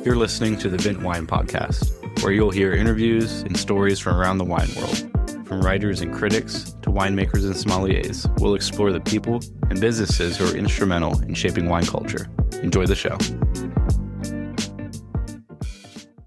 You're listening to the Vint Wine Podcast, where you'll hear interviews and stories from around the wine world. From writers and critics to winemakers and sommeliers, we'll explore the people and businesses who are instrumental in shaping wine culture. Enjoy the show.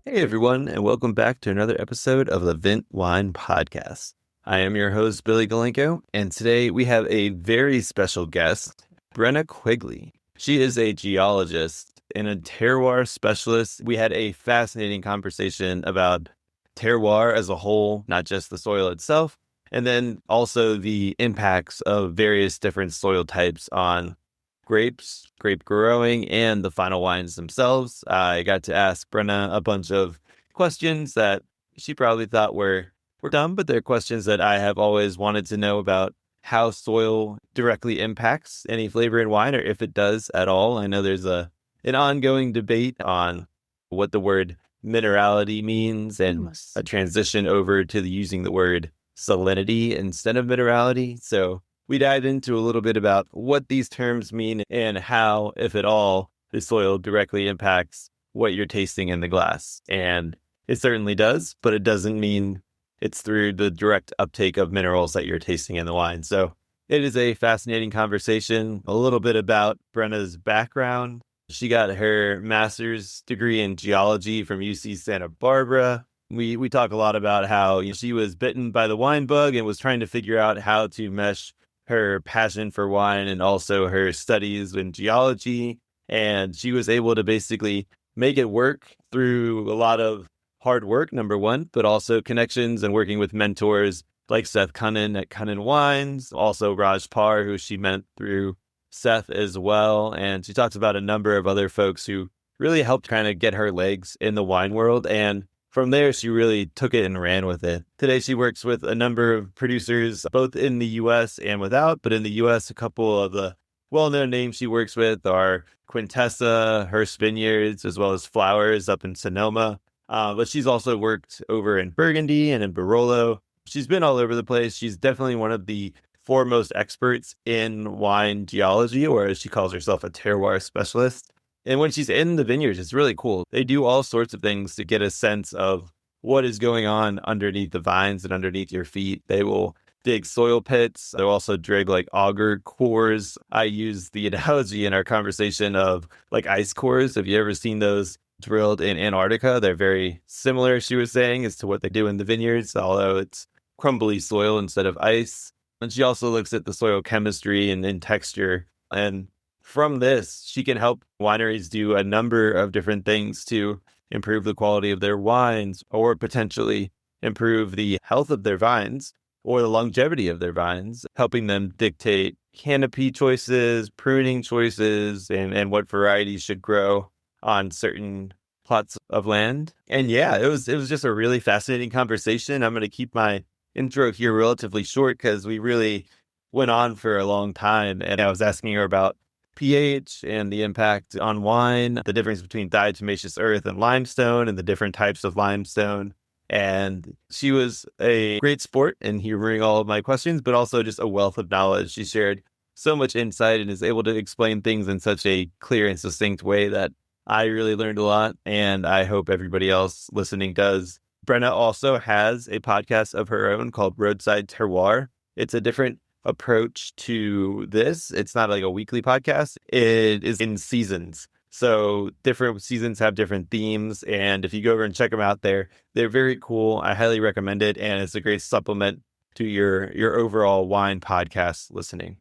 Hey everyone, and welcome back to another episode of the Vint Wine Podcast. I am your host, Billy Galanko, and today we have a very special guest, Brenna Quigley. She is a geologist and a terroir specialist. We had a fascinating conversation about terroir as a whole, not just the soil itself, and then also the impacts of various different soil types on grapes, grape growing, and the final wines themselves. I got to ask Brenna a bunch of questions that she probably thought were dumb, but they're questions that I have always wanted to know about how soil directly impacts any flavor in wine, or if it does at all. I know there's an ongoing debate on what the word minerality means and a transition over to using the word salinity instead of minerality. So we dive into a little bit about what these terms mean and how, if at all, the soil directly impacts what you're tasting in the glass. And it certainly does, but it doesn't mean it's through the direct uptake of minerals that you're tasting in the wine. So it is a fascinating conversation. A little bit about Brenna's background. She got her master's degree in geology from UC Santa Barbara. We talk a lot about how she was bitten by the wine bug and was trying to figure out how to mesh her passion for wine and also her studies in geology. And she was able to basically make it work through a lot of hard work, number one, but also connections and working with mentors like Seth Kunin at Kunin Wines, also Parr, who she met through Seth as well. And she talks about a number of other folks who really helped kind of get her legs in the wine world. And from there, she really took it and ran with it. Today, she works with a number of producers, both in the U.S. and without, but in the U.S., a couple of the well-known names she works with are Quintessa, Hirsch Vineyards, as well as Flowers up in Sonoma. But she's also worked over in Burgundy and in Barolo. She's been all over the place. She's definitely one of the foremost experts in wine geology, or as she calls herself, a terroir specialist. And when she's in the vineyards, it's really cool. They do all sorts of things to get a sense of what is going on underneath the vines and underneath your feet. They will dig soil pits. They'll also dig like auger cores. I use the analogy in our conversation of like ice cores. Have you ever seen those drilled in Antarctica? They're very similar, she was saying, as to what they do in the vineyards, although it's crumbly soil instead of ice. And she also looks at the soil chemistry and texture. And from this, she can help wineries do a number of different things to improve the quality of their wines, or potentially improve the health of their vines or the longevity of their vines, helping them dictate canopy choices, pruning choices, and what varieties should grow on certain plots of land. And yeah, it was just a really fascinating conversation. I'm going to keep my intro here relatively short because we really went on for a long time. And I was asking her about pH and the impact on wine, the difference between diatomaceous earth and limestone and the different types of limestone. And she was a great sport in humoring all of my questions, but also just a wealth of knowledge. She shared so much insight and is able to explain things in such a clear and succinct way that I really learned a lot, and I hope everybody else listening does. Brenna also has a podcast of her own called Roadside Terroir. It's a different approach to this. It's not like a weekly podcast. It is in seasons. So different seasons have different themes, and if you go over and check them out they're very cool. I highly recommend it, and it's a great supplement to your overall wine podcast listening.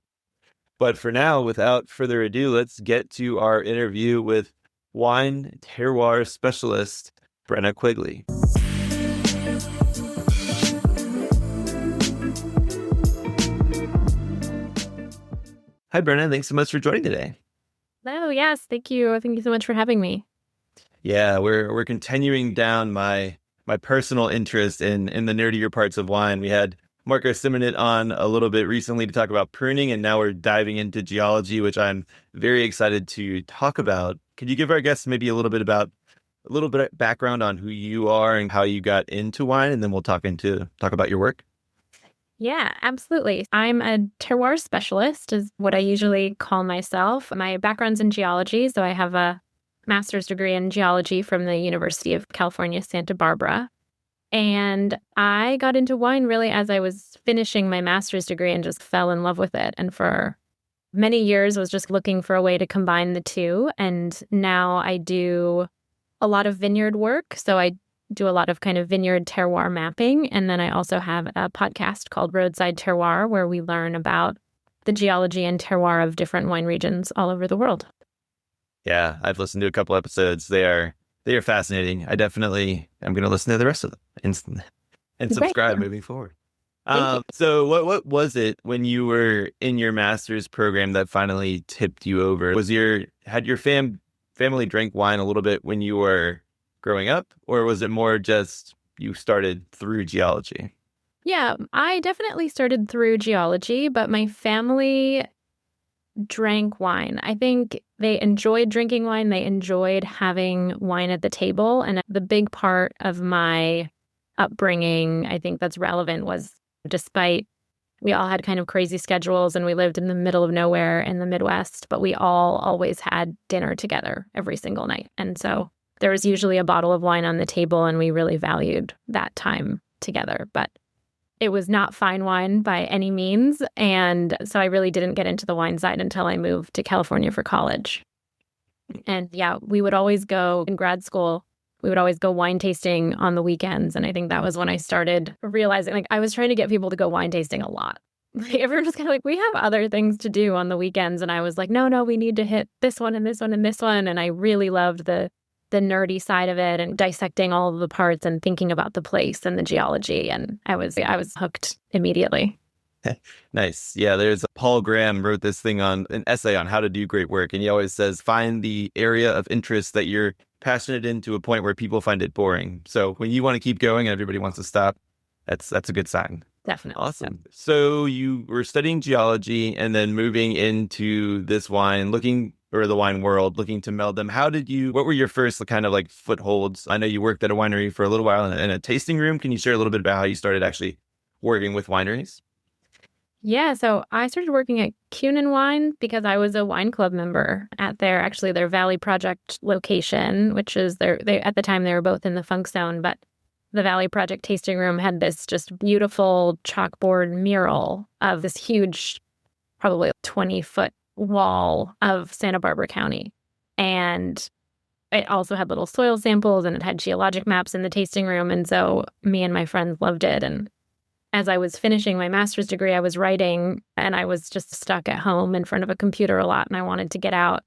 But for now, without further ado, let's get to our interview with wine terroir specialist Brenna Quigley. Hi, Brenna. Thanks so much for joining today. Hello. Yes. Thank you. Thank you so much for having me. Yeah, we're continuing down my personal interest in the nerdier parts of wine. We had Marco Simonit on a little bit recently to talk about pruning, and now we're diving into geology, which I'm very excited to talk about. Could you give our guests maybe a little bit of background on who you are and how you got into wine, and then we'll talk about your work? Yeah, absolutely. I'm a terroir specialist is what I usually call myself. My background's in geology, so I have a master's degree in geology from the University of California, Santa Barbara. And I got into wine really as I was finishing my master's degree and just fell in love with it. And for many years was just looking for a way to combine the two. And now I do a lot of vineyard work. So I do a lot of kind of vineyard terroir mapping. And then I also have a podcast called Roadside Terroir, where we learn about the geology and terroir of different wine regions all over the world. Yeah, I've listened to a couple episodes. They are fascinating. I definitely am going to listen to the rest of them and subscribe moving forward. So what was it when you were in your master's program that finally tipped you over? Had your family drank wine a little bit when you were growing up, or was it more just you started through geology? Yeah, I definitely started through geology, but my family drank wine. I think they enjoyed drinking wine. They enjoyed having wine at the table. And the big part of my upbringing, I think that's relevant, was despite we all had kind of crazy schedules and we lived in the middle of nowhere in the Midwest, but we all always had dinner together every single night. And so there was usually a bottle of wine on the table, and we really valued that time together. But it was not fine wine by any means. And so I really didn't get into the wine side until I moved to California for college. And yeah, we would always go in grad school. We would always go wine tasting on the weekends. And I think that was when I started realizing, like, I was trying to get people to go wine tasting a lot. Like, everyone was kind of like, we have other things to do on the weekends. And I was like, no, we need to hit this one and this one and this one. And I really loved the nerdy side of it and dissecting all of the parts and thinking about the place and the geology. And I was hooked immediately. Nice. Yeah, there's Paul Graham wrote this thing on an essay on how to do great work. And he always says, find the area of interest that you're passionate in to a point where people find it boring. So when you want to keep going and everybody wants to stop, that's a good sign. Definitely. Awesome. Yeah. So you were studying geology and then moving into this wine, the wine world, looking to meld them. What were your first kind of like footholds? I know you worked at a winery for a little while in a tasting room. Can you share a little bit about how you started actually working with wineries? Yeah, so I started working at Kunin Wine because I was a wine club member at their Valley Project location, which is at the time they were both in the Funk Zone, but the Valley Project tasting room had this just beautiful chalkboard mural of this huge, probably 20-foot wall of Santa Barbara County. And it also had little soil samples and it had geologic maps in the tasting room. And so me and my friends loved it. And as I was finishing my master's degree, I was writing and I was just stuck at home in front of a computer a lot. And I wanted to get out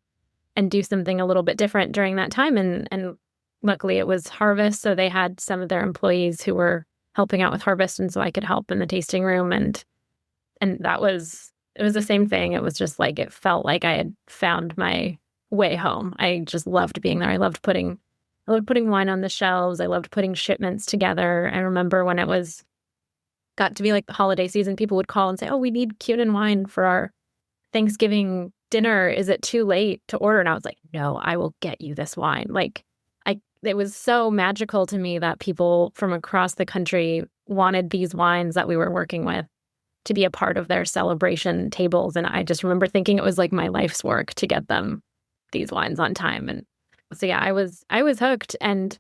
and do something a little bit different during that time. And luckily it was harvest. So they had some of their employees who were helping out with harvest. And so I could help in the tasting room. And it was the same thing. It was just like, it felt like I had found my way home. I just loved being there. I loved putting wine on the shelves. I loved putting shipments together. I remember when it got to be like the holiday season, people would call and say, oh, we need Kunin wine for our Thanksgiving dinner. Is it too late to order? And I was like, no, I will get you this wine. Like, it was so magical to me that people from across the country wanted these wines that we were working with to be a part of their celebration tables. And I just remember thinking it was like my life's work to get them these wines on time. And so, yeah, I was hooked. And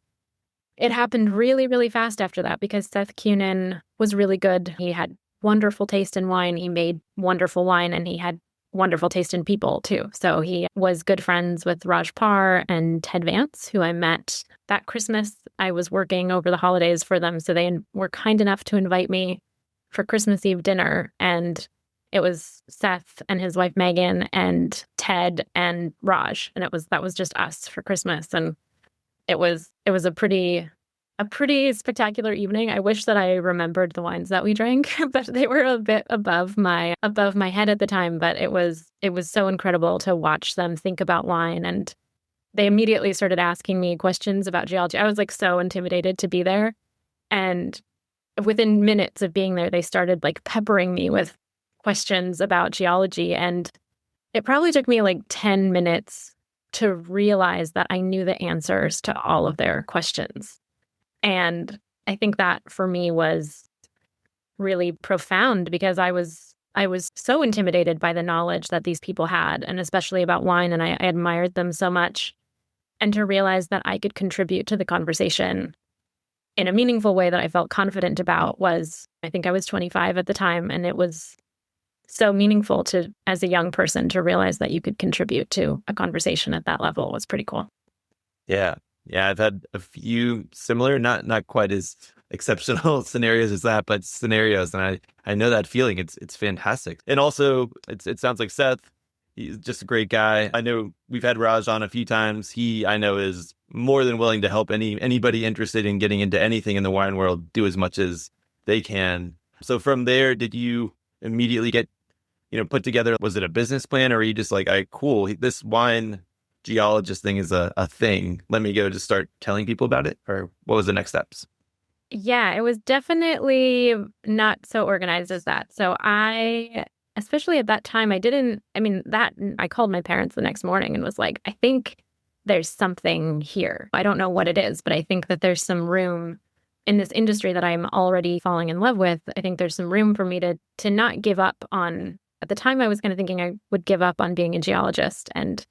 it happened really, really fast after that because Seth Kunin was really good. He had wonderful taste in wine. He made wonderful wine, and he had wonderful taste in people too. So he was good friends with Parr and Ted Vance, who I met that Christmas. I was working over the holidays for them. So they were kind enough to invite me for Christmas Eve dinner. And it was Seth and his wife, Megan, and Ted and Raj. And that was just us for Christmas. And it was a pretty spectacular evening. I wish that I remembered the wines that we drank, but they were a bit above my head at the time. But it was so incredible to watch them think about wine. And they immediately started asking me questions about geology. I was like so intimidated to be there. And within minutes of being there, they started like peppering me with questions about geology. And it probably took me like 10 minutes to realize that I knew the answers to all of their questions. And I think that for me was really profound because I was so intimidated by the knowledge that these people had, and especially about wine. And I admired them so much. and to realize that I could contribute to the conversation in a meaningful way that I felt confident about was, I think I was 25 at the time, and it was so meaningful to, as a young person, to realize that you could contribute to a conversation at that level was pretty cool. Yeah. Yeah. I've had a few similar, not quite as exceptional scenarios as that, but scenarios. And I know that feeling. It's fantastic. And also it sounds like Seth, he's just a great guy. I know we've had Raj on a few times. He, I know, is more than willing to help anybody interested in getting into anything in the wine world do as much as they can. So from there, did you immediately get, put together, was it a business plan, or are you just like, cool, this wine geologist thing is a thing. Let me go just start telling people about it? Or what was the next steps? Yeah, it was definitely not so organized as that. So especially at that time, I called my parents the next morning and was like, I think there's something here. I don't know what it is, but I think that there's some room in this industry that I'm already falling in love with. I think there's some room for me to not give up on. At the time, I was kind of thinking I would give up on being a geologist and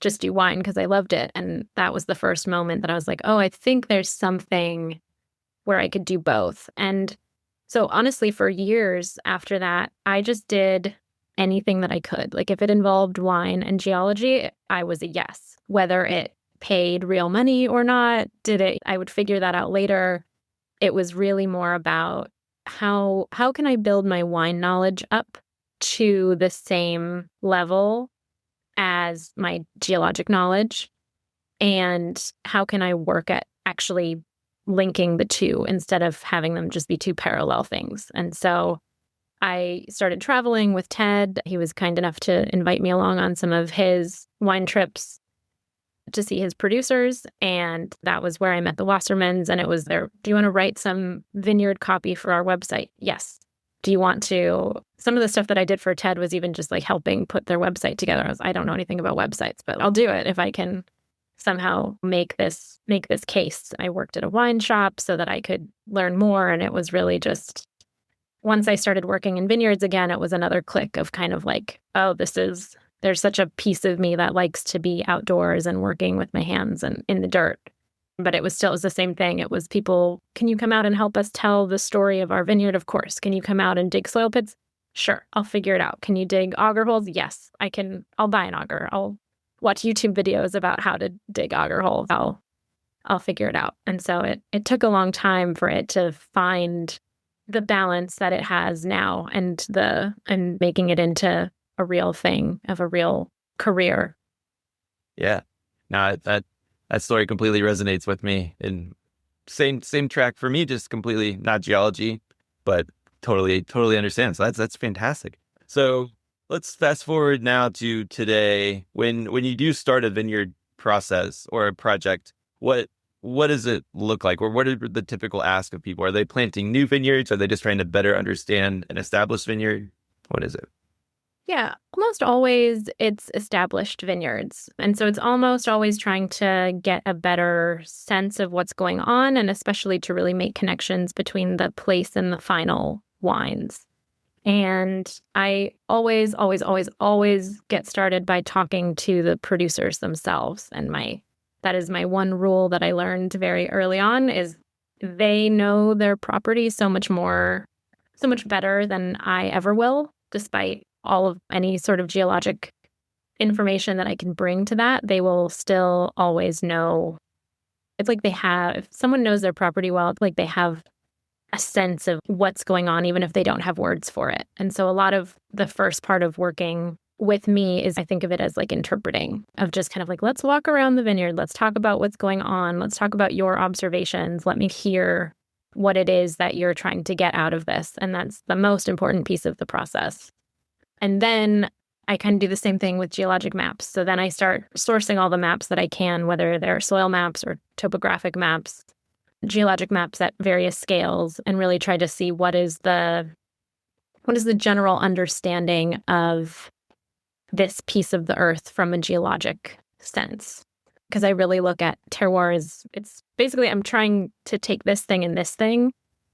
just do wine because I loved it. And that was the first moment that I was like, oh, I think there's something where I could do both. And so honestly, for years after that, I just did anything that I could. Like if it involved wine and geology, I was a yes. Whether it paid real money or not, I would figure that out later. It was really more about how can I build my wine knowledge up to the same level as my geologic knowledge, and how can I work at actually linking the two instead of having them just be two parallel things. And so I started traveling with Ted. He was kind enough to invite me along on some of his wine trips to see his producers. And that was where I met the Wassermans. And it was do you want to write some vineyard copy for our website? Yes. Do you want to? Some of the stuff that I did for Ted was even just like helping put their website together. I don't know anything about websites, but I'll do it if I can somehow make this case. I worked at a wine shop so that I could learn more. And it was really just, once I started working in vineyards again, it was another click of kind of like, oh, there's such a piece of me that likes to be outdoors and working with my hands and in the dirt. But it was the same thing. It was people, can you come out and help us tell the story of our vineyard? Of course. Can you come out and dig soil pits? Sure, I'll figure it out. Can you dig auger holes? Yes, I can. I'll buy an auger. I'll watch YouTube videos about how to dig auger holes. I'll figure it out. And so it took a long time for it to find the balance that it has now and making it into a real thing, of a real career. Yeah. No, that story completely resonates with me. And same track for me, just completely not geology, but totally understand. So that's fantastic. So let's fast forward now to today. When you do start a vineyard process or a project, what does it look like? Or what are the typical ask of people? Are they planting new vineyards? Are they just trying to better understand an established vineyard? What is it? Yeah, almost always it's established vineyards. And so it's almost always trying to get a better sense of what's going on, and especially to really make connections between the place and the final wines. And I always get started by talking to the producers themselves. And that is my one rule that I learned very early on, is they know their property so much better than I ever will, despite all of any sort of geologic information that I can bring to that. They will still always know. It's like if someone knows their property well, it's like they have a sense of what's going on, even if they don't have words for it. And so a lot of the first part of working with me is, I think of it as like interpreting, of just kind of like, let's walk around the vineyard. Let's talk about what's going on. Let's talk about your observations. Let me hear what it is that you're trying to get out of this. And that's the most important piece of the process. And then I kind of do the same thing with geologic maps. So then I start sourcing all the maps that I can, whether they're soil maps or topographic maps, geologic maps at various scales, and really try to see what is the general understanding of this piece of the earth from a geologic sense. Because I really look at terroir as, it's basically, I'm trying to take this thing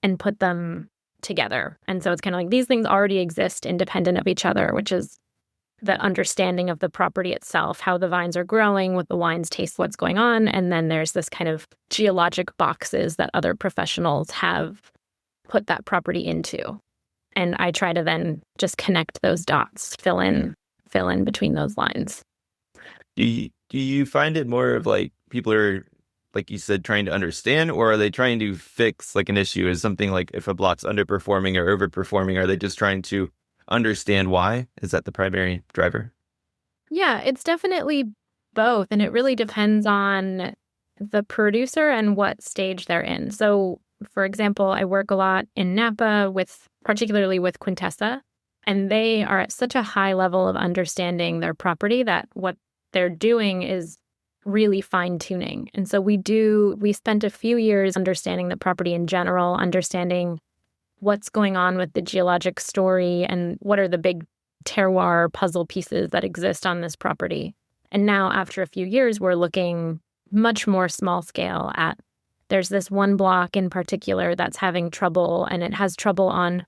and put them together. And so it's kind of like these things already exist independent of each other, which is the understanding of the property itself, how the vines are growing, what the wines taste, what's going on. And then there's this kind of geologic boxes that other professionals have put that property into. And I try to then just connect those dots, fill in between those lines. Do you find it more of like people are, like you said, trying to understand, or are they trying to fix like an issue? Is something like if a block's underperforming or overperforming, are they just trying to understand why? Is that the primary driver? Yeah, it's definitely both. And it really depends on the producer and what stage they're in. So, for example, I work a lot in Napa particularly with Quintessa, and they are at such a high level of understanding their property that what they're doing is really fine tuning. And so we spent a few years understanding the property in general, understanding what's going on with the geologic story and what are the big terroir puzzle pieces that exist on this property. And now after a few years, we're looking much more small scale at, there's this one block in particular that's having trouble, and it has trouble on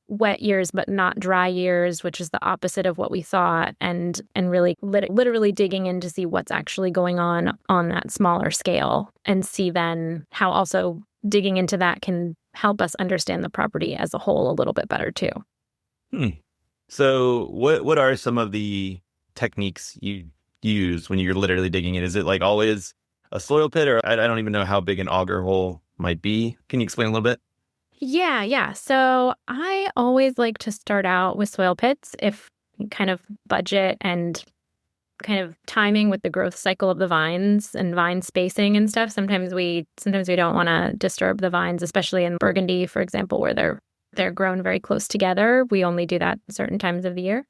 wet years but not dry years, which is the opposite of what we thought, and really literally digging in to see what's actually going on that smaller scale, and see then how also digging into that can help us understand the property as a whole a little bit better too. So what are some of the techniques you use when you're literally digging in? Is it like always a soil pit, or I don't even know how big an auger hole might be? Can you explain a little bit? Yeah. So I always like to start out with soil pits if you kind of budget and kind of timing with the growth cycle of the vines and vine spacing and stuff. Sometimes we don't want to disturb the vines, especially in Burgundy, for example, where they're grown very close together. We only do that certain times of the year.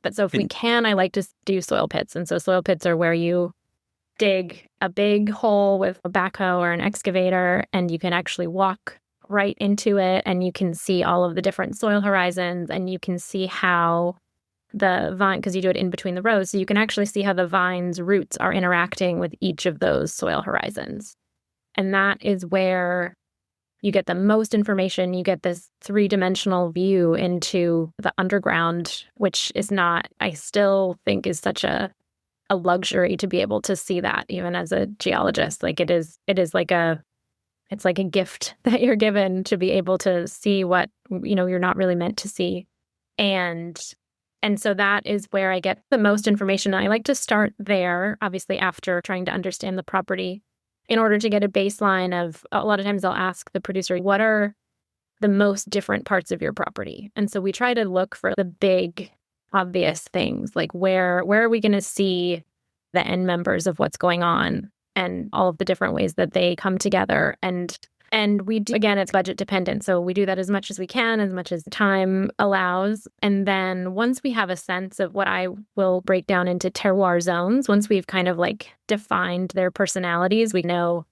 But so if we can, I like to do soil pits. And so soil pits are where you dig a big hole with a backhoe or an excavator, and you can actually walk right into it, and you can see all of the different soil horizons, and you can see how the vine, because you do it in between the rows, so you can actually see how the vine's roots are interacting with each of those soil horizons. And that is where you get the most information. You get this 3-dimensional view into the underground, which is not, I still think, is such a luxury to be able to see that, even as a geologist. Like it's like a gift that you're given to be able to see what, you're not really meant to see. And so that is where I get the most information. I like to start there, obviously, after trying to understand the property, in order to get a baseline of, a lot of times I'll ask the producer, what are the most different parts of your property? And so we try to look for the big, obvious things, like where are we going to see the end members of what's going on and all of the different ways that they come together. And we do, again, it's budget dependent. So we do that as much as we can, as much as time allows. And then once we have a sense of what I will break down into terroir zones, once we've kind of like defined their personalities, we know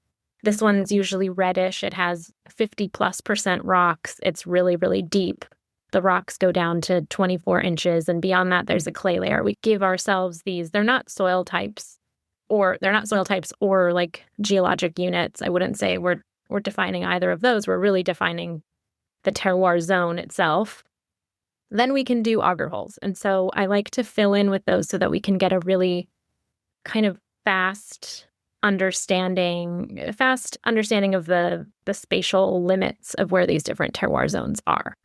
this one's usually reddish. It has 50+% rocks. It's really, really deep. The rocks go down to 24 inches. And beyond that, there's a clay layer. We give ourselves these, they're not soil types or like geologic units. I wouldn't say we're defining either of those. We're really defining the terroir zone itself. Then we can do auger holes. And so I like to fill in with those so that we can get a really kind of fast understanding of the spatial limits of where these different terroir zones are.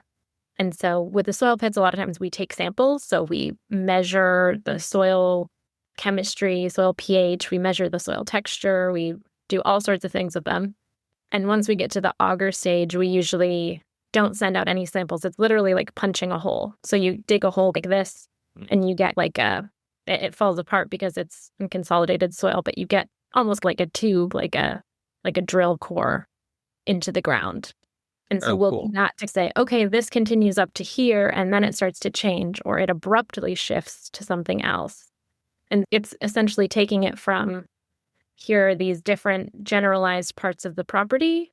And so with the soil pits, a lot of times we take samples. So we measure the soil chemistry, soil pH, we measure the soil texture, we do all sorts of things with them. And once we get to the auger stage, we usually don't send out any samples. It's literally like punching a hole. So you dig a hole like this and you get like it falls apart because it's in consolidated soil, but you get almost like a tube, like a drill core into the ground. And so we'll do that to say, okay, this continues up to here, and then it starts to change, or it abruptly shifts to something else. And it's essentially taking it from here are these different generalized parts of the property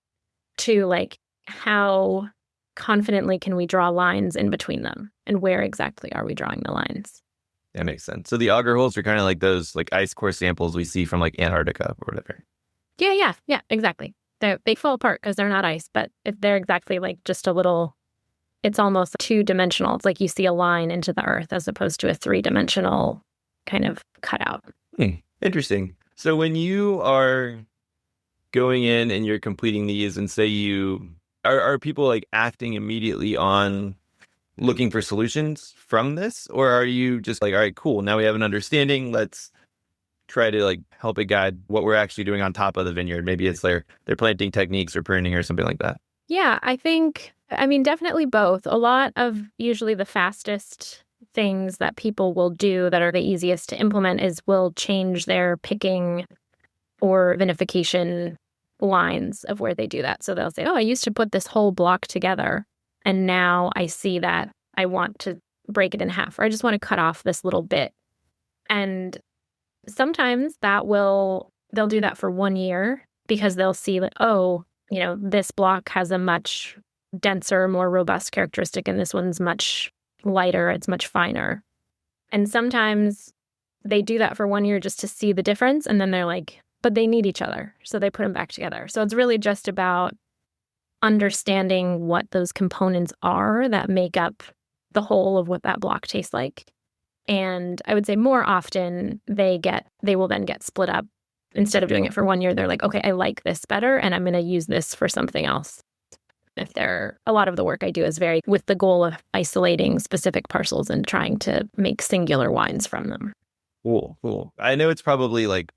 to like how confidently can we draw lines in between them, and where exactly are we drawing the lines? That makes sense. So the auger holes are kind of like those like ice core samples we see from like Antarctica or whatever. Yeah, exactly. They fall apart because they're not ice, but they're exactly like just a little it's almost two-dimensional. It's like you see a line into the earth as opposed to a three-dimensional kind of cutout. Interesting. So when you are going in and you're completing these and say are people like acting immediately on looking for solutions from this? Or are you just like, all right, cool, now we have an understanding, let's try to like help it guide what we're actually doing on top of the vineyard? Maybe it's their planting techniques or pruning or something like that. Yeah, I mean, definitely both. A lot of usually the fastest things that people will do that are the easiest to implement is will change their picking or vinification lines of where they do that. So they'll say, oh, I used to put this whole block together, and now I see that I want to break it in half, or I just want to cut off this little bit. And sometimes they'll do that for 1 year because they'll see that, oh, this block has a much denser, more robust characteristic, and this one's much lighter, it's much finer. And sometimes they do that for 1 year just to see the difference, and then they're like, but they need each other, so they put them back together. So it's really just about understanding what those components are that make up the whole of what that block tastes like. And I would say more often they will then get split up. Instead of doing it for 1 year, they're like, okay, I like this better, and I'm going to use this for something else. A lot of the work I do is very with the goal of isolating specific parcels and trying to make singular wines from them. Cool. I know it's probably like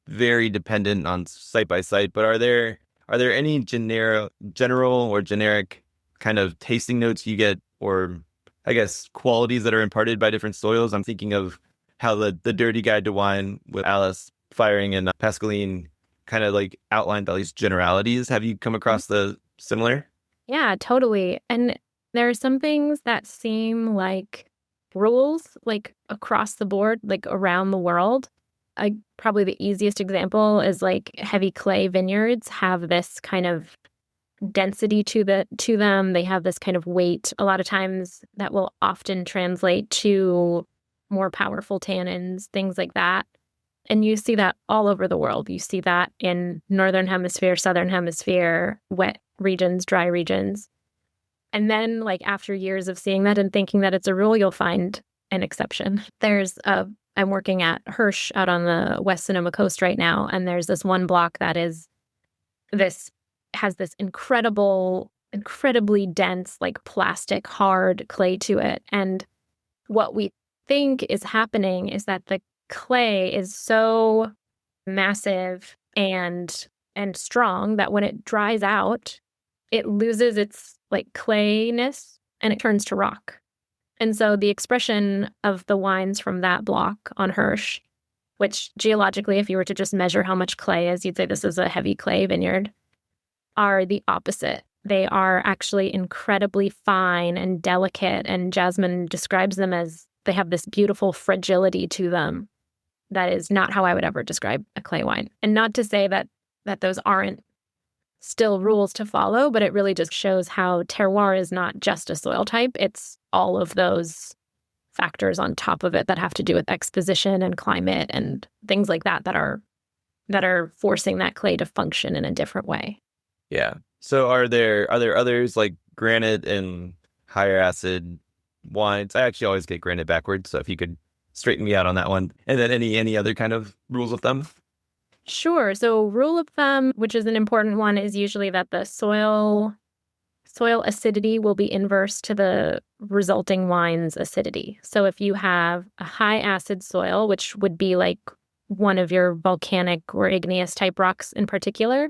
very dependent on site by site, but are there any general or generic kind of tasting notes you get, or I guess qualities that are imparted by different soils? I'm thinking of how the Dirty Guide to Wine with Alice Firing and Pascaline kind of like outlined all these generalities. Have you come across the similar? Yeah, totally. And there are some things that seem like rules, like across the board, like around the world. Probably the easiest example is like heavy clay vineyards have this kind of density to them. They have this kind of weight. A lot of times that will often translate to more powerful tannins, things like that. And you see that all over the world. You see that in Northern Hemisphere, Southern Hemisphere, wet regions, dry regions. And then like after years of seeing that and thinking that it's a rule, you'll find an exception. I'm working at Hirsch out on the West Sonoma coast right now. And there's this one block that has this incredibly dense, like plastic hard clay to it. And what we think is happening is that the clay is so massive and strong that when it dries out, it loses its like clayness and it turns to rock. And so the expression of the wines from that block on Hirsch, which geologically, if you were to just measure how much clay is, you'd say this is a heavy clay vineyard, are the opposite. They are actually incredibly fine and delicate, and Jasmine describes them as they have this beautiful fragility to them. That is not how I would ever describe a clay wine. And not to say that those aren't still rules to follow, but it really just shows how terroir is not just a soil type. It's all of those factors on top of it that have to do with exposition and climate and things like that that are forcing that clay to function in a different way. Yeah. So are there others like granite and higher acid wines? I actually always get granite backwards, so if you could straighten me out on that one. And then any other kind of rules of thumb? Sure. So rule of thumb, which is an important one, is usually that the soil acidity will be inverse to the resulting wine's acidity. So if you have a high acid soil, which would be like one of your volcanic or igneous type rocks in particular,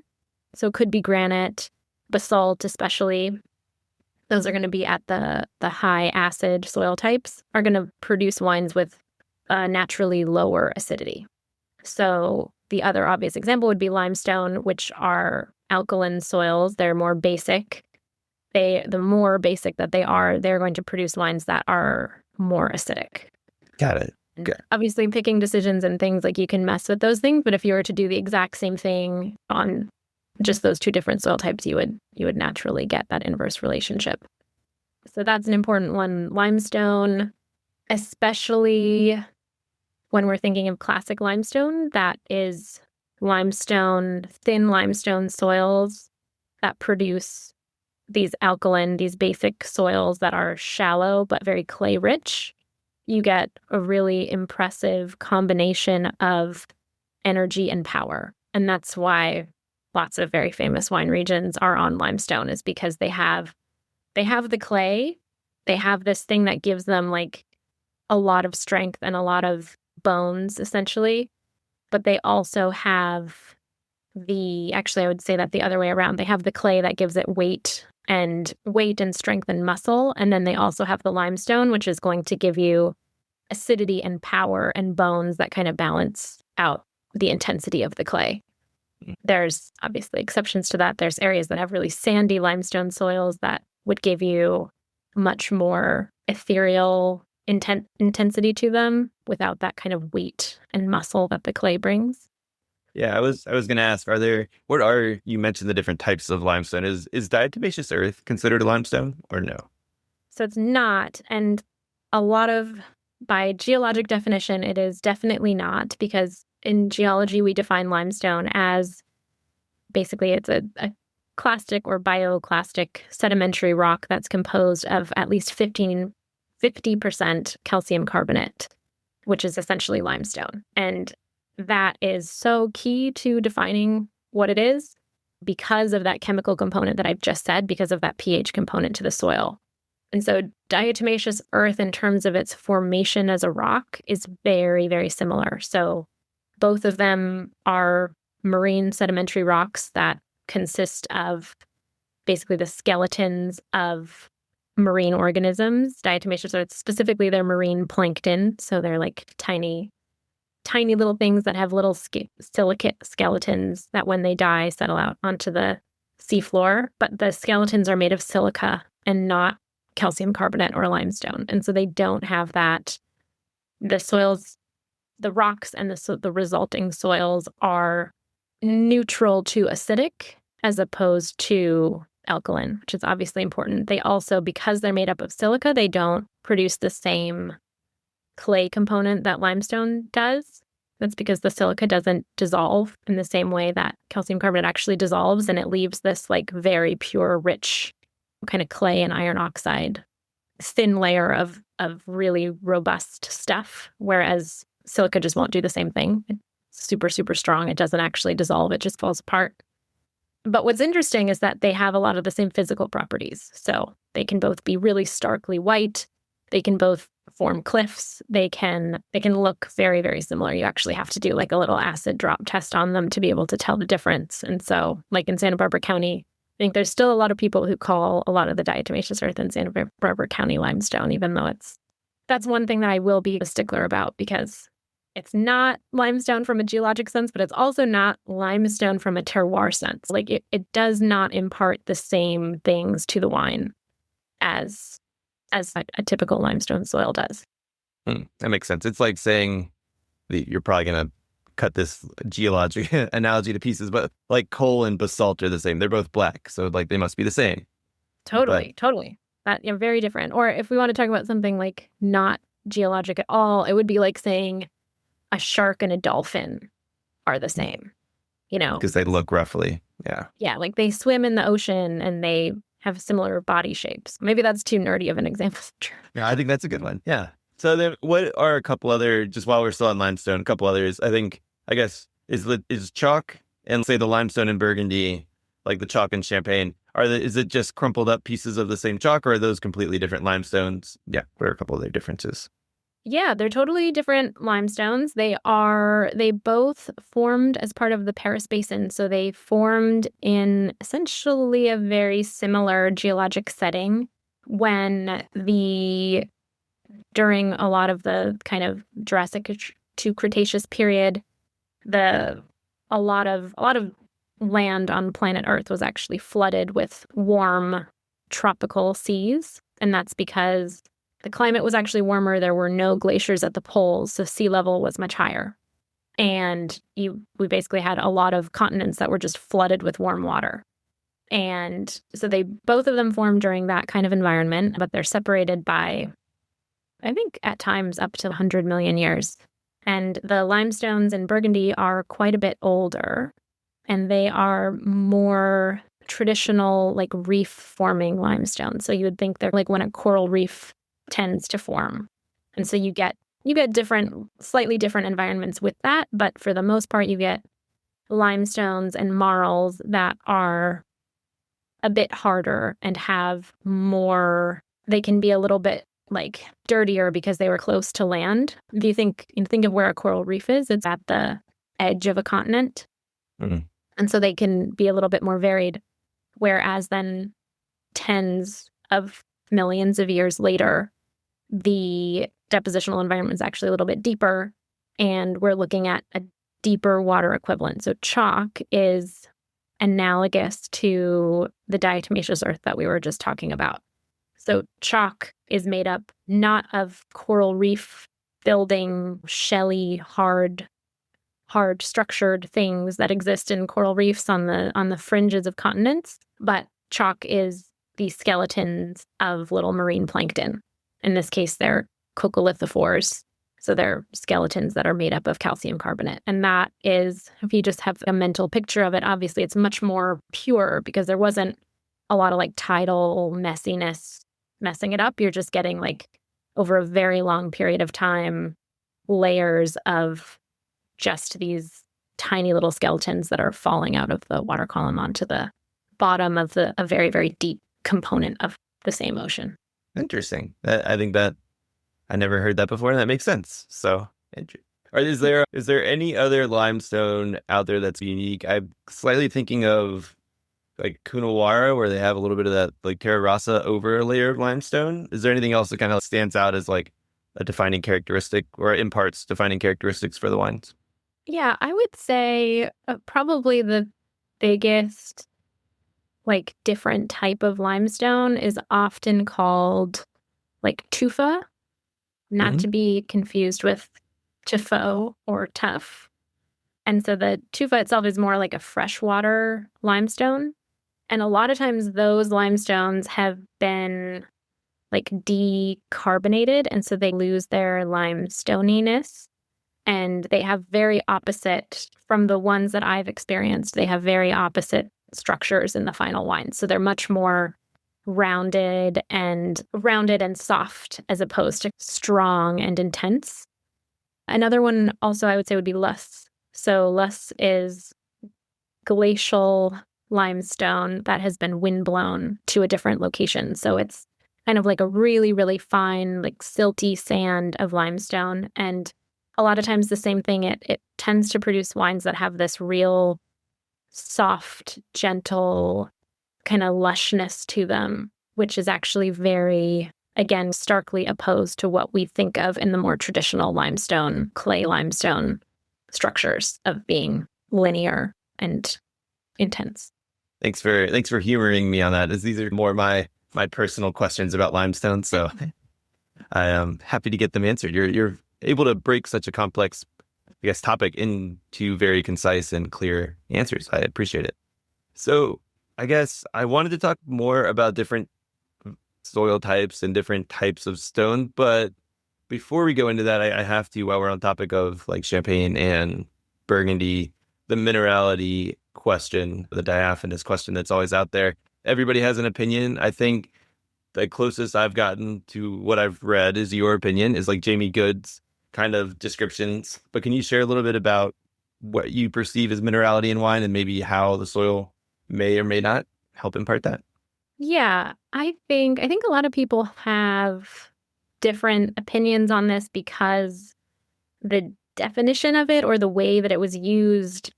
so it could be granite, basalt especially, those are going to be at the high acid soil types, are going to produce wines with a naturally lower acidity. So the other obvious example would be limestone, which are alkaline soils. They're more basic. The more basic that they are, they're going to produce wines that are more acidic. Got it. Okay. Obviously, picking decisions and things, like you can mess with those things, but if you were to do the exact same thing on just those two different soil types, you would naturally get that inverse relationship. So that's an important one. Limestone, especially when we're thinking of classic limestone, that is limestone, thin limestone soils that produce these alkaline, these basic soils that are shallow but very clay rich, you get a really impressive combination of energy and power. And that's why lots of very famous wine regions are on limestone, is because they have the clay, they have this thing that gives them like a lot of strength and a lot of bones, essentially. But they also have actually, I would say that the other way around. They have the clay that gives it weight and strength and muscle. And then they also have the limestone, which is going to give you acidity and power and bones that kind of balance out the intensity of the clay. There's obviously exceptions to that. There's areas that have really sandy limestone soils that would give you much more ethereal intensity to them without that kind of weight and muscle that the clay brings. Yeah, I was going to ask, you mentioned the different types of limestone. Is diatomaceous earth considered a limestone or no? So it's not. And by geologic definition, it is definitely not, because in geology, we define limestone as basically it's a clastic or bioclastic sedimentary rock that's composed of at least 50% calcium carbonate, which is essentially limestone. And that is so key to defining what it is because of that chemical component that I've just said, because of that pH component to the soil. And so diatomaceous earth, in terms of its formation as a rock, is very, very similar. So both of them are marine sedimentary rocks that consist of basically the skeletons of marine organisms. Diatomaceous earth, specifically, they're marine plankton. So they're like tiny little things that have little silicate skeletons that when they die settle out onto the seafloor. But the skeletons are made of silica and not calcium carbonate or limestone. And so they don't have that. The soils, the rocks and the resulting soils are neutral to acidic as opposed to alkaline, which is obviously important. They also, because they're made up of silica, they don't produce the same clay component that limestone does. That's because the silica doesn't dissolve in the same way that calcium carbonate actually dissolves, and it leaves this like very pure, rich kind of clay and iron oxide thin layer of really robust stuff, whereas silica just won't do the same thing. It's super, super strong. It doesn't actually dissolve. It just falls apart. But what's interesting is that they have a lot of the same physical properties. So they can both be really starkly white. They can both form cliffs. They can look very, very similar. You actually have to do like a little acid drop test on them to be able to tell the difference. And so like in Santa Barbara County, I think there's still a lot of people who call a lot of the diatomaceous earth in Santa Barbara County limestone, even though that's one thing that I will be a stickler about, because it's not limestone from a geologic sense, but it's also not limestone from a terroir sense. Like it does not impart the same things to the wine as a typical limestone soil does. That makes sense. It's like saying you're probably going to cut this geologic analogy to pieces, but like coal and basalt are the same. They're both black, so like they must be the same. Totally. That very different. Or if we want to talk about something like not geologic at all, it would be like saying a shark and a dolphin are the same, because they look roughly. Yeah, like they swim in the ocean and they have similar body shapes. Maybe that's too nerdy of an example. Yeah, I think that's a good one. Yeah. So then what are a couple other, just while we're still on limestone, a couple others, I guess, is chalk and say the limestone in Burgundy, like the chalk in Champagne, is it just crumpled up pieces of the same chalk, or are those completely different limestones? Yeah. What are a couple of their differences? Yeah, they're totally different limestones. They both formed as part of the Paris Basin. So they formed in essentially a very similar geologic setting when during a lot of the kind of Jurassic to Cretaceous period, a lot of land on planet Earth was actually flooded with warm tropical seas. And that's because the climate was actually warmer. There were no glaciers at the poles, so sea level was much higher. And we basically had a lot of continents that were just flooded with warm water. And so both of them formed during that kind of environment, but they're separated by, I think, at times up to 100 million years. And the limestones in Burgundy are quite a bit older, and they are more traditional like reef forming limestone. So you would think they're like when a coral reef tends to form. And so you get slightly different environments with that. But for the most part, you get limestones and marls that are a bit harder and have more, they can be a little bit like dirtier because they were close to land. If you think of where a coral reef is, it's at the edge of a continent. Mm. And so they can be a little bit more varied. Whereas then tens of millions of years later, the depositional environment is actually a little bit deeper, and we're looking at a deeper water equivalent. So chalk is analogous to the diatomaceous earth that we were just talking about. So chalk is made up not of coral reef building, shelly, hard structured things that exist in coral reefs on the fringes of continents, but chalk is the skeletons of little marine plankton. In this case, they're coccolithophores. So they're skeletons that are made up of calcium carbonate. And that is, if you just have a mental picture of it, obviously it's much more pure because there wasn't a lot of like tidal messiness messing it up. You're just getting like over a very long period of time, layers of just these tiny little skeletons that are falling out of the water column onto the bottom of a very, very deep component of the same ocean. Interesting. I think that I never heard that before, and that makes sense. So, is there any other limestone out there that's unique? I'm slightly thinking of like Coonawarra, where they have a little bit of that like Terra Rossa over layer of limestone. Is there anything else that kind of stands out as like a defining characteristic or imparts defining characteristics for the wines? Yeah, I would say probably the biggest like different type of limestone is often called like tufa, not to be confused with tuffo or tuff. And so the tufa itself is more like a freshwater limestone. And a lot of times those limestones have been like decarbonated, and so they lose their limestoniness. And they have very opposite, from the ones that I've experienced, they have very opposite structures in the final wine. So they're much more rounded and soft as opposed to strong and intense. Another one also I would say would be Luss. So Luss is glacial limestone that has been windblown to a different location. So it's kind of like a really, really fine, like silty sand of limestone. And a lot of times the same thing, it tends to produce wines that have this real soft, gentle kind of lushness to them, which is actually very, again, starkly opposed to what we think of in the more traditional limestone, clay limestone structures of being linear and intense. Thanks for humoring me on that, as these are more my personal questions about limestone. So I am happy to get them answered. You're able to break such a complex, I guess, topic into very concise and clear answers. I appreciate it. So I guess I wanted to talk more about different soil types and different types of stone. But before we go into that, I have to, while we're on topic of like Champagne and Burgundy, the minerality question, the diaphanous question that's always out there. Everybody has an opinion. I think the closest I've gotten to what I've read is your opinion, is like Jamie Good's kind of descriptions. But can you share a little bit about what you perceive as minerality in wine and maybe how the soil may or may not help impart that? Yeah, I think a lot of people have different opinions on this because the definition of it or the way that it was used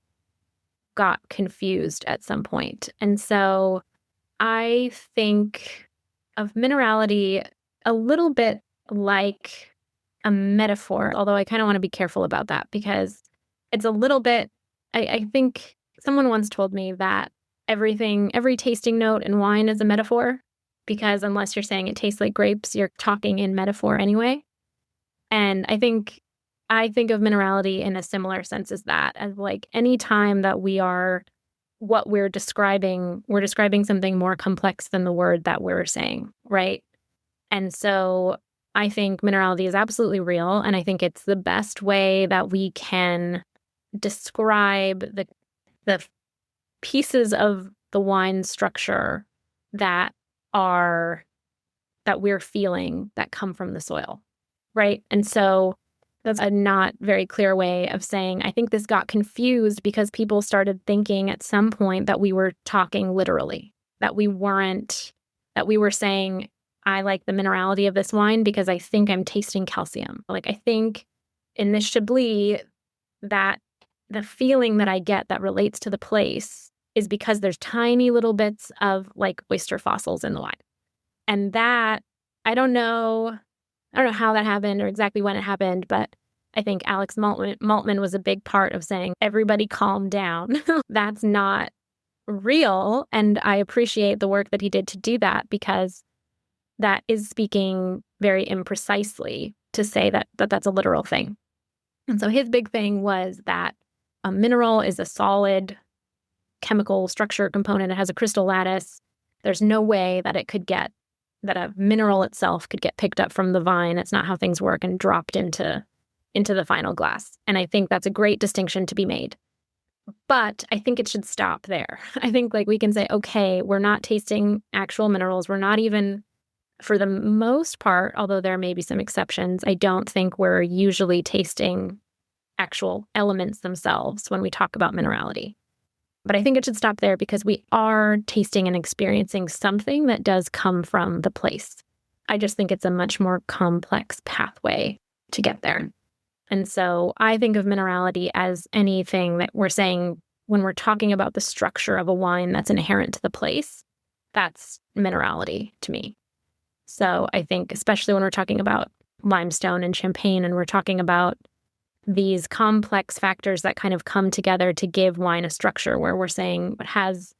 got confused at some point. And so I think of minerality a little bit like a metaphor, although I kind of want to be careful about that because it's a little bit, I think someone once told me that every tasting note in wine is a metaphor, because unless you're saying it tastes like grapes, you're talking in metaphor anyway. And I think of minerality in a similar sense as that, as like any time that we're describing something more complex than the word that we're saying, right? And so I think minerality is absolutely real, and I think it's the best way that we can describe the pieces of the wine structure that we're feeling that come from the soil, right? And so that's a not very clear way of saying, I think this got confused because people started thinking at some point that we were talking literally, that we were saying, I like the minerality of this wine because I think I'm tasting calcium. Like, I think in this Chablis that the feeling that I get that relates to the place is because there's tiny little bits of like oyster fossils in the wine. And that, I don't know how that happened or exactly when it happened, but I think Alex Maltman was a big part of saying, everybody calm down. That's not real. And I appreciate the work that he did to do that, because that is speaking very imprecisely to say that that's a literal thing. And so his big thing was that a mineral is a solid chemical structure component. It has a crystal lattice. There's no way that that a mineral itself could get picked up from the vine. It's not how things work, and dropped into the final glass. And I think that's a great distinction to be made. But I think it should stop there. I think like we can say, okay, we're not tasting actual minerals. We're not even, for the most part, although there may be some exceptions, I don't think we're usually tasting actual elements themselves when we talk about minerality. But I think it should stop there, because we are tasting and experiencing something that does come from the place. I just think it's a much more complex pathway to get there. And so I think of minerality as anything that we're saying when we're talking about the structure of a wine that's inherent to the place. That's minerality to me. So I think, especially when we're talking about limestone and champagne, and we're talking about these complex factors that kind of come together to give wine a structure, where we're saying it has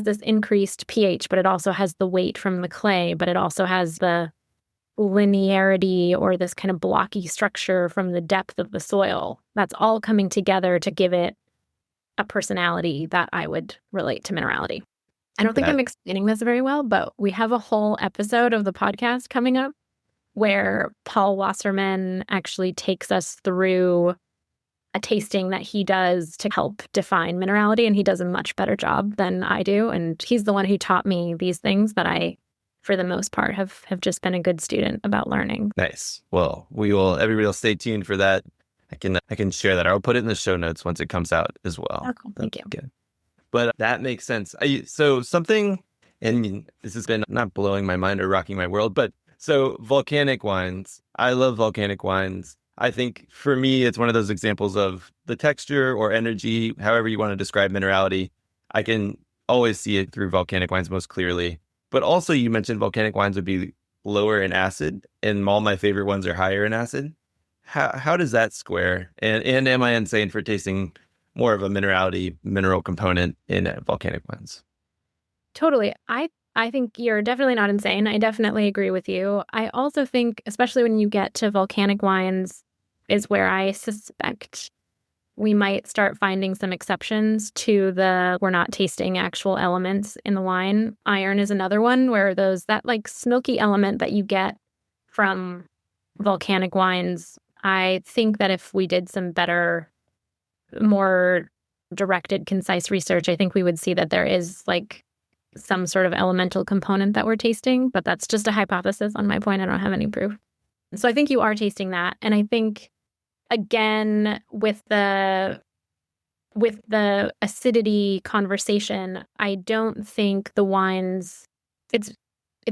this increased pH, but it also has the weight from the clay, but it also has the linearity or this kind of blocky structure from the depth of the soil. That's all coming together to give it a personality that I would relate to minerality. I don't think I'm explaining this very well, but we have a whole episode of the podcast coming up where Paul Wasserman actually takes us through a tasting that he does to help define minerality, and he does a much better job than I do. And he's the one who taught me these things that I, for the most part, have just been a good student about learning. Nice. Well, everybody will stay tuned for that. I can share that. I'll put it in the show notes once it comes out as well. Oh, cool. Thank you. Good. But that makes sense. So something, and this has been not blowing my mind or rocking my world, but so volcanic wines, I love volcanic wines. I think for me, it's one of those examples of the texture or energy, however you want to describe minerality. I can always see it through volcanic wines most clearly. But also you mentioned volcanic wines would be lower in acid, and all my favorite ones are higher in acid. How does that square? And am I insane for tasting more of a mineral component in volcanic wines? Totally. I think you're definitely not insane. I definitely agree with you. I also think, especially when you get to volcanic wines, is where I suspect we might start finding some exceptions to we're not tasting actual elements in the wine. Iron is another one where that like smoky element that you get from volcanic wines, I think that if we did some better, more directed, concise research, I think we would see that there is like some sort of elemental component that we're tasting, but that's just a hypothesis on my point. I don't have any proof. So I think you are tasting that. And I think, again, with the acidity conversation, I don't think the wines, it's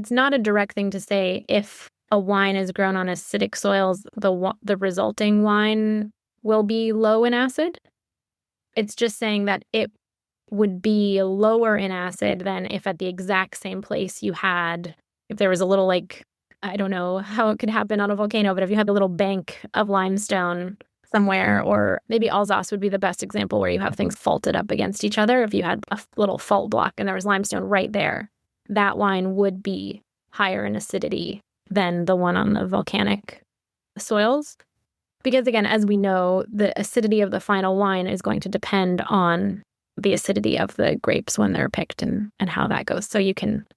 not a direct thing to say if a wine is grown on acidic soils, the resulting wine will be low in acid. It's just saying that it would be lower in acid than if at the exact same place if there was a little, like, I don't know how it could happen on a volcano, but if you had a little bank of limestone somewhere, or maybe Alsace would be the best example where you have things faulted up against each other. If you had a little fault block and there was limestone right there, that wine would be higher in acidity than the one on the volcanic soils. Because again, as we know, the acidity of the final wine is going to depend on the acidity of the grapes when they're picked and how that goes. So you can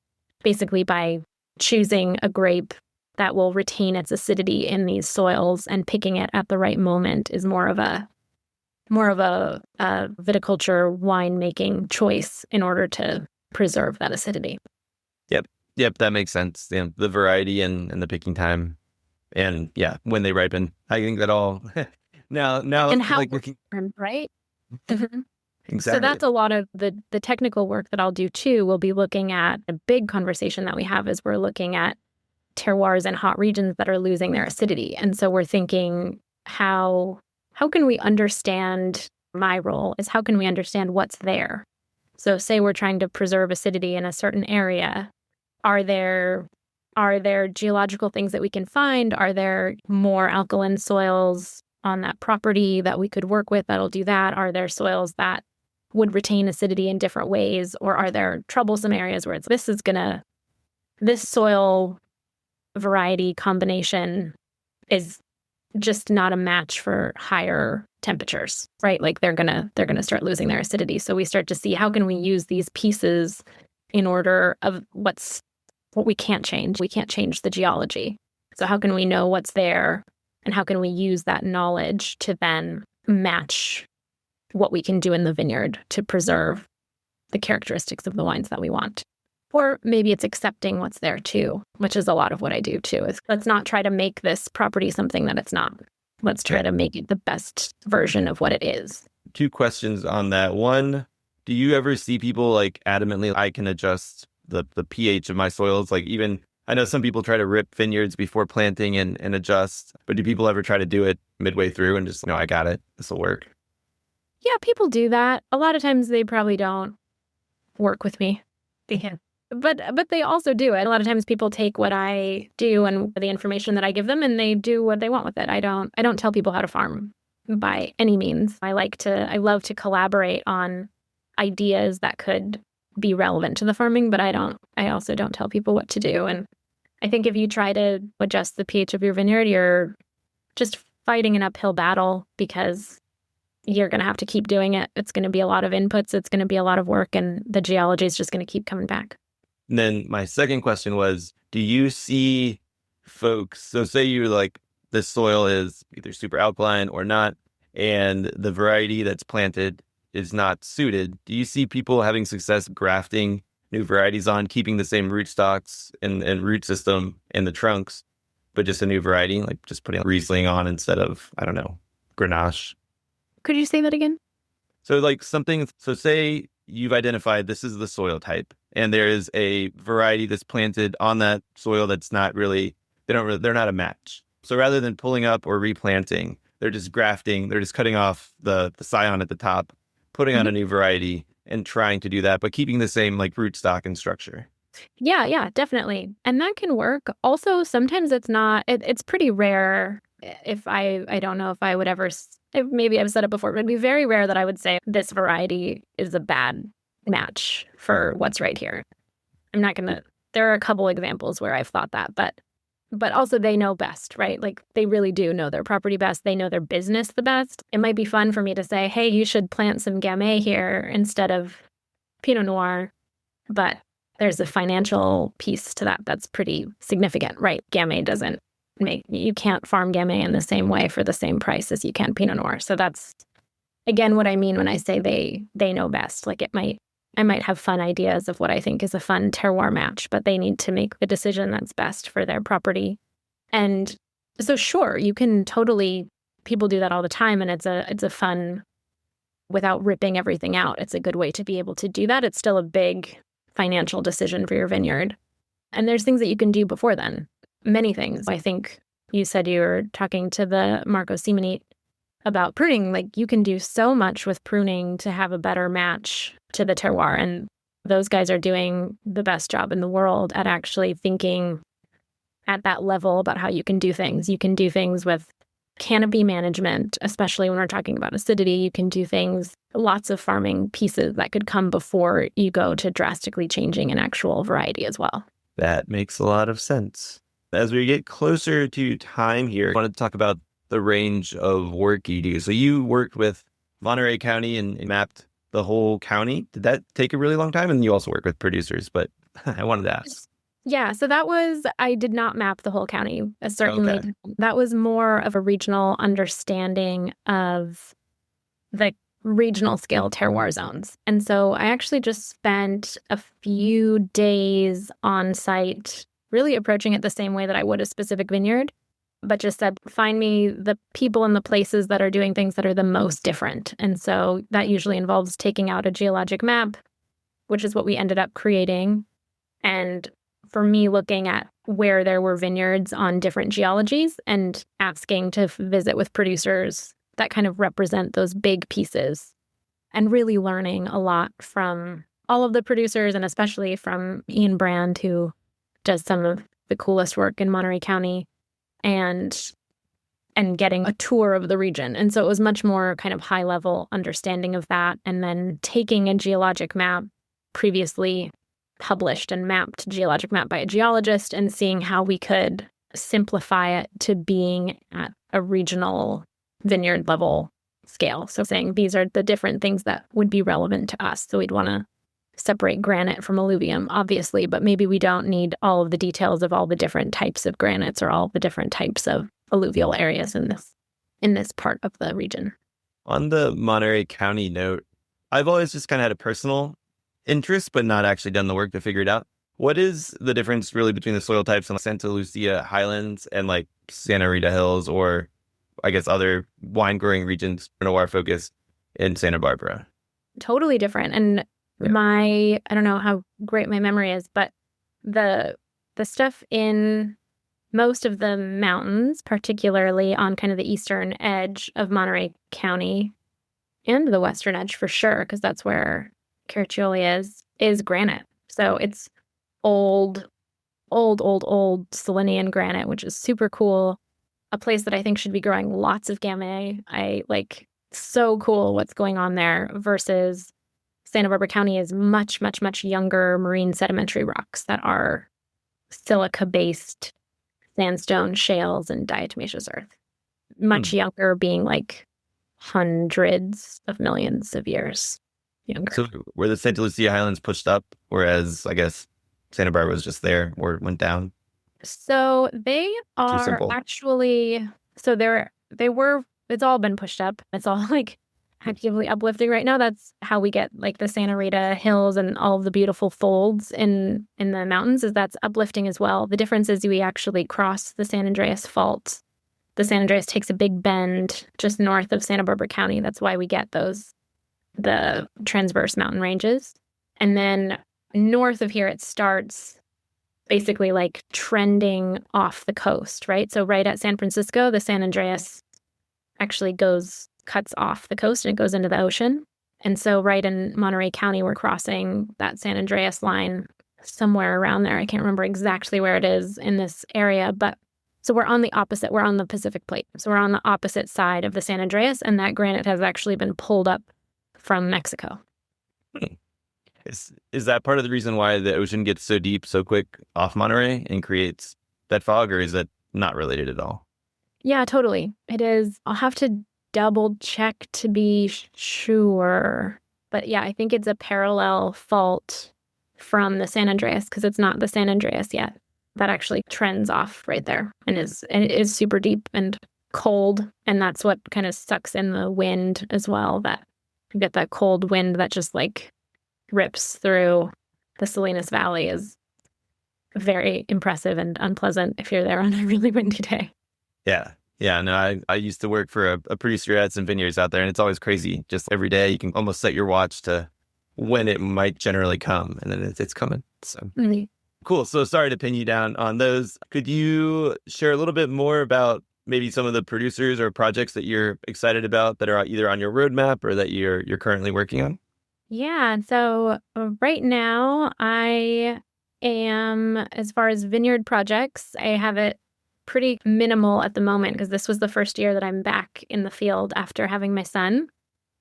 basically, by choosing a grape that will retain its acidity in these soils and picking it at the right moment is more of a viticulture winemaking choice in order to preserve that acidity. Yep, that makes sense. Yeah, the variety and the picking time, and when they ripen. I think that all now And how like looking right? Mhm. exactly. So that's a lot of the technical work that I'll do too. We'll be looking at a big conversation that we have is we're looking at terroirs and hot regions that are losing their acidity. And so we're thinking how can we understand, my role is how can we understand what's there? So say we're trying to preserve acidity in a certain area. Are there geological things that we can find? Are there more alkaline soils on that property that we could work with that'll do that? Are there soils that would retain acidity in different ways? Or are there troublesome areas where this soil variety combination is just not a match for higher temperatures, right? Like they're gonna start losing their acidity. So we start to see how can we use these pieces in order of what we can't change. We can't change the geology. So how can we know what's there, and how can we use that knowledge to then match what we can do in the vineyard to preserve the characteristics of the wines that we want? Or maybe it's accepting what's there too, which is a lot of what I do too, is let's not try to make this property something that it's not. Let's try to make it the best version of what it is. 2 questions on that. One, do you ever see people like adamantly, I can adjust the pH of my soils? Like even, I know some people try to rip vineyards before planting and adjust, but do people ever try to do it midway through and just, I got it, this will work? Yeah, people do that. A lot of times they probably don't work with me. Yeah. But they also do it. A lot of times people take what I do and the information that I give them and they do what they want with it. I don't tell people how to farm by any means. I love to collaborate on ideas that could be relevant to the farming, but I also don't tell people what to do. And I think if you try to adjust the pH of your vineyard, you're just fighting an uphill battle because you're going to have to keep doing it. It's going to be a lot of inputs. It's going to be a lot of work, and the geology is just going to keep coming back. And then my second question was, do you see folks, so say you're like, this soil is either super alkaline or not, and the variety that's planted is not suited. Do you see people having success grafting new varieties on, keeping the same rootstocks and root system in the trunks, but just a new variety, like just putting Riesling on instead of, I don't know, Grenache? Could you say that again? So so say you've identified this is the soil type, and there is a variety that's planted on that soil that's not really, they're not a match. So rather than pulling up or replanting, they're just grafting, they're just cutting off the scion at the top, putting on a new variety and trying to do that, but keeping the same like rootstock and structure. Yeah, definitely. And that can work. Also, sometimes it's pretty rare. If I don't know if I would ever, maybe I've said it before, but it'd be very rare that I would say this variety is a bad match for what's right here. There are a couple examples where I've thought that, but also they know best, right? Like they really do know their property best. They know their business the best. It might be fun for me to say, hey, you should plant some Gamay here instead of Pinot Noir, but there's a financial piece to that that's pretty significant, right? Gamay you can't farm Gamay in the same way for the same price as you can Pinot Noir. So that's, again, what I mean when I say they know best. Like I might have fun ideas of what I think is a fun terroir match, but they need to make the decision that's best for their property. And so sure, you can people do that all the time, and it's a fun, without ripping everything out, it's a good way to be able to do that. It's still a big financial decision for your vineyard. And there's things that you can do before then. Many things. I think you said you were talking to the Marco Simonite about pruning. Like you can do so much with pruning to have a better match to the terroir. And those guys are doing the best job in the world at actually thinking at that level about how you can do things. You can do things with canopy management, especially when we're talking about acidity. You can do things, lots of farming pieces that could come before you go to drastically changing an actual variety as well. That makes a lot of sense. As we get closer to time here, I wanted to talk about the range of work you do. So you worked with Monterey County and mapped the whole county. Did that take a really long time? And you also work with producers, but I wanted to ask. Yeah, so I did not map the whole county. Certainly, Okay. That was more of a regional understanding of the regional scale terroir zones. And so I actually just spent a few days on site, really approaching it the same way that I would a specific vineyard, but just said, find me the people and the places that are doing things that are the most different. And so that usually involves taking out a geologic map, which is what we ended up creating. And for me, looking at where there were vineyards on different geologies and asking to visit with producers that kind of represent those big pieces, and really learning a lot from all of the producers, and especially from Ian Brand, who does some of the coolest work in Monterey County, and getting a tour of the region. And so it was much more kind of high level understanding of that, and then taking a geologic map, previously published and mapped geologic map by a geologist, and seeing how we could simplify it to being at a regional vineyard level scale. So saying these are the different things that would be relevant to us. So we'd want to separate granite from alluvium, obviously, but maybe we don't need all of the details of all the different types of granites or all the different types of alluvial areas in this part of the region. On the Monterey County note, I've always just kind of had a personal interest, but not actually done the work to figure it out. What is the difference really between the soil types in Santa Lucia Highlands and like Santa Rita Hills, or I guess other wine growing regions, terroir focused in Santa Barbara? Totally different. And I don't know how great my memory is, but the stuff in most of the mountains, particularly on kind of the eastern edge of Monterey County and the western edge for sure, because that's where Caraccioli is granite. So it's old Selenian granite, which is super cool. A place that I think should be growing lots of Gamay. So cool what's going on there, versus Santa Barbara County is much, much, much younger marine sedimentary rocks that are silica-based sandstone, shales, and diatomaceous earth. Much younger, being like hundreds of millions of years younger. So were the Santa Lucia Highlands pushed up, whereas I guess Santa Barbara was just there or went down? So they are actually, it's all been pushed up. It's all like actively uplifting right now. That's how we get like the Santa Rita Hills and all of the beautiful folds in the mountains, is that's uplifting as well. The difference is we actually cross the San Andreas Fault. The San Andreas takes a big bend just north of Santa Barbara County. That's why we get the transverse mountain ranges. And then north of here, it starts basically like trending off the coast, right? So right at San Francisco, the San Andreas actually cuts off the coast and it goes into the ocean. And so right in Monterey County, we're crossing that San Andreas line somewhere around there. I can't remember exactly where it is in this area, but so we're on the Pacific Plate. So we're on the opposite side of the San Andreas, and that granite has actually been pulled up from Mexico. Is that part of the reason why the ocean gets so deep so quick off Monterey and creates that fog, or is that not related at all? Yeah, totally. It is. I'll have to double check to be sure. But yeah, I think it's a parallel fault from the San Andreas, because it's not the San Andreas yet. That actually trends off right there and it is super deep and cold. And that's what kind of sucks in the wind as well. That you get that cold wind that just like rips through the Salinas Valley is very impressive and unpleasant if you're there on a really windy day. Yeah. No, I used to work for a producer who had some vineyards out there, and it's always crazy. Just every day you can almost set your watch to when it might generally come, and then it's coming. So Cool. So sorry to pin you down on those. Could you share a little bit more about maybe some of the producers or projects that you're excited about that are either on your roadmap or that you're currently working on? Yeah. So right now I am, as far as vineyard projects, I have it pretty minimal at the moment, because this was the first year that I'm back in the field after having my son.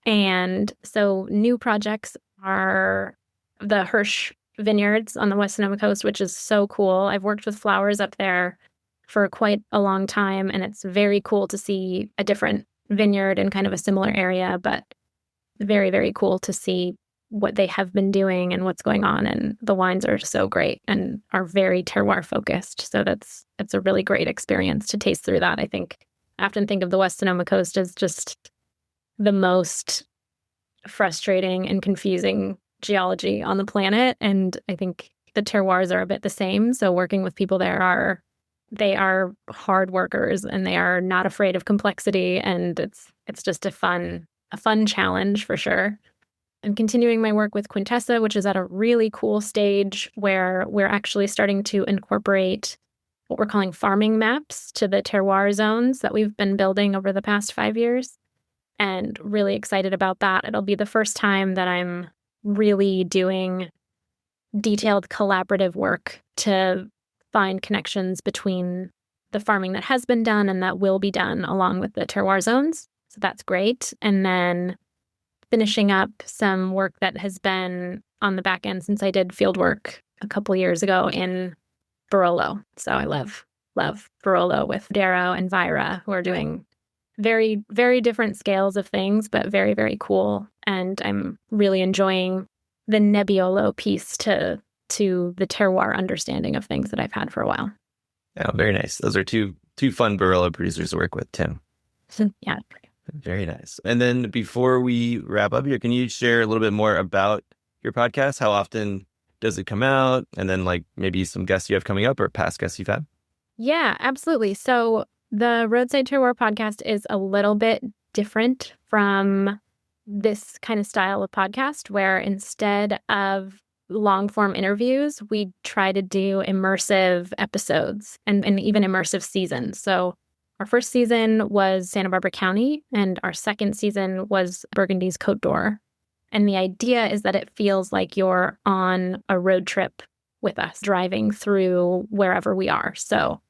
And so new projects are the Hirsch Vineyards on the West Sonoma coast, which is so cool. I've worked with flowers up there for quite a long time, and it's very cool to see a different vineyard in kind of a similar area, but very, very cool to see what they have been doing and what's going on. And the wines are so great and are very terroir focused. So it's a really great experience to taste through that. I often think of the West Sonoma coast as just the most frustrating and confusing geology on the planet. And I think the terroirs are a bit the same. So working with people there they are hard workers and they are not afraid of complexity. And it's just a fun challenge for sure. I'm continuing my work with Quintessa, which is at a really cool stage where we're actually starting to incorporate what we're calling farming maps to the terroir zones that we've been building over the past 5 years. And really excited about that. It'll be the first time that I'm really doing detailed collaborative work to find connections between the farming that has been done and that will be done along with the terroir zones. So that's great. And then finishing up some work that has been on the back end since I did field work a couple years ago in Barolo. So I love Barolo with Darrow and Vira, who are doing very, very different scales of things, but very, very cool. And I'm really enjoying the Nebbiolo piece to the terroir understanding of things that I've had for a while. Oh, very nice. Those are two fun Barolo producers to work with, Tim. Yeah. Very nice. And then before we wrap up here, can you share a little bit more about your podcast? How often does it come out? And then like maybe some guests you have coming up or past guests you've had? Yeah, absolutely. So the Roadside Terroir podcast is a little bit different from this kind of style of podcast where instead of long form interviews, we try to do immersive episodes and even immersive seasons. So our first season was Santa Barbara County and our second season was Burgundy's Côte d'Or. And the idea is that it feels like you're on a road trip with us, driving through wherever we are. So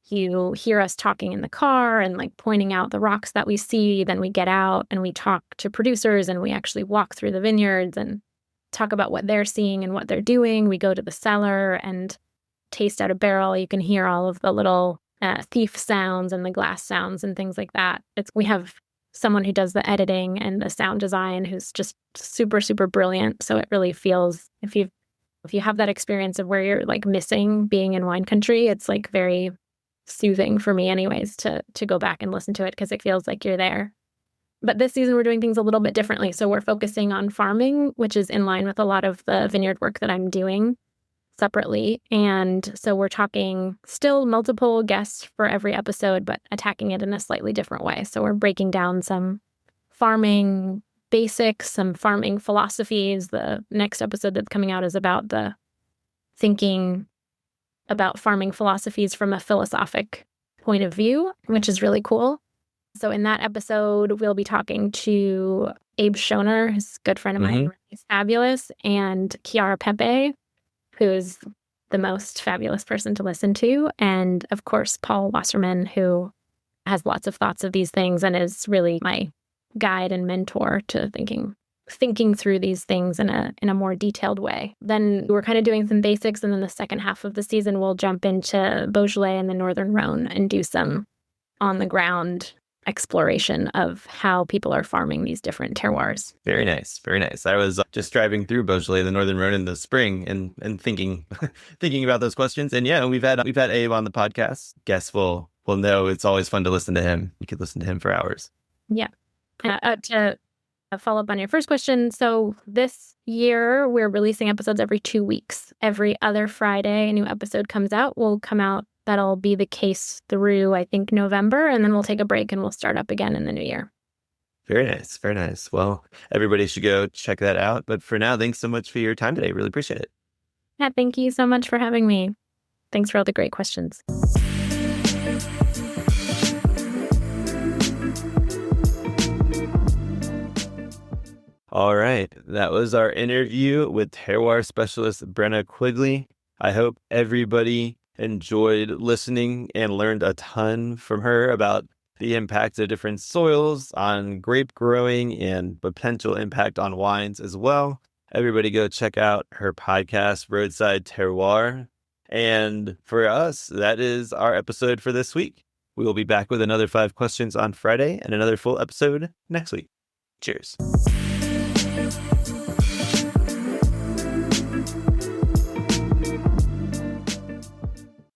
you hear us talking in the car and like pointing out the rocks that we see. Then we get out and we talk to producers and we actually walk through the vineyards and talk about what they're seeing and what they're doing. We go to the cellar and taste out a barrel. You can hear all of the little thief sounds and the glass sounds and things like that. We have someone who does the editing and the sound design who's just super, super brilliant. So it really feels, if you have that experience of where you're like missing being in wine country, it's like very soothing for me anyways to go back and listen to it because it feels like you're there. But this season we're doing things a little bit differently. So we're focusing on farming, which is in line with a lot of the vineyard work that I'm doing separately. And so we're talking still multiple guests for every episode, but attacking it in a slightly different way. So we're breaking down some farming basics, some farming philosophies. The next episode that's coming out is about the thinking about farming philosophies from a philosophic point of view, which is really cool. So in that episode, we'll be talking to Abe Schoner, who's a good friend of mine. He's fabulous. And Chiara Pepe, who's the most fabulous person to listen to. And of course, Paul Wasserman, who has lots of thoughts of these things and is really my guide and mentor to thinking through these things in a more detailed way. Then we're kind of doing some basics. And then the second half of the season, we'll jump into Beaujolais and the Northern Rhone and do some on the ground exploration of how people are farming these different terroirs. Very nice. Very nice. I was just driving through Beaujolais, the Northern Rhone in the spring and thinking about those questions. And yeah, we've had Abe on the podcast. Guests will know it's always fun to listen to him. You could listen to him for hours. Yeah. To follow up on your first question. So this year we're releasing episodes every 2 weeks. Every other Friday, a new episode comes out. Will come out. That'll be the case through, I think, November, and then we'll take a break and we'll start up again in the new year. Very nice. Very nice. Well, everybody should go check that out. But for now, thanks so much for your time today. Really appreciate it. Yeah, thank you so much for having me. Thanks for all the great questions. All right. That was our interview with terroir specialist Brenna Quigley. I hope everybody enjoyed listening and learned a ton from her about the impact of different soils on grape growing and potential impact on wines as well. Everybody go check out her podcast, Roadside Terroir. And for us, that is our episode for this week. We will be back with another 5 questions on Friday and another full episode next week. Cheers.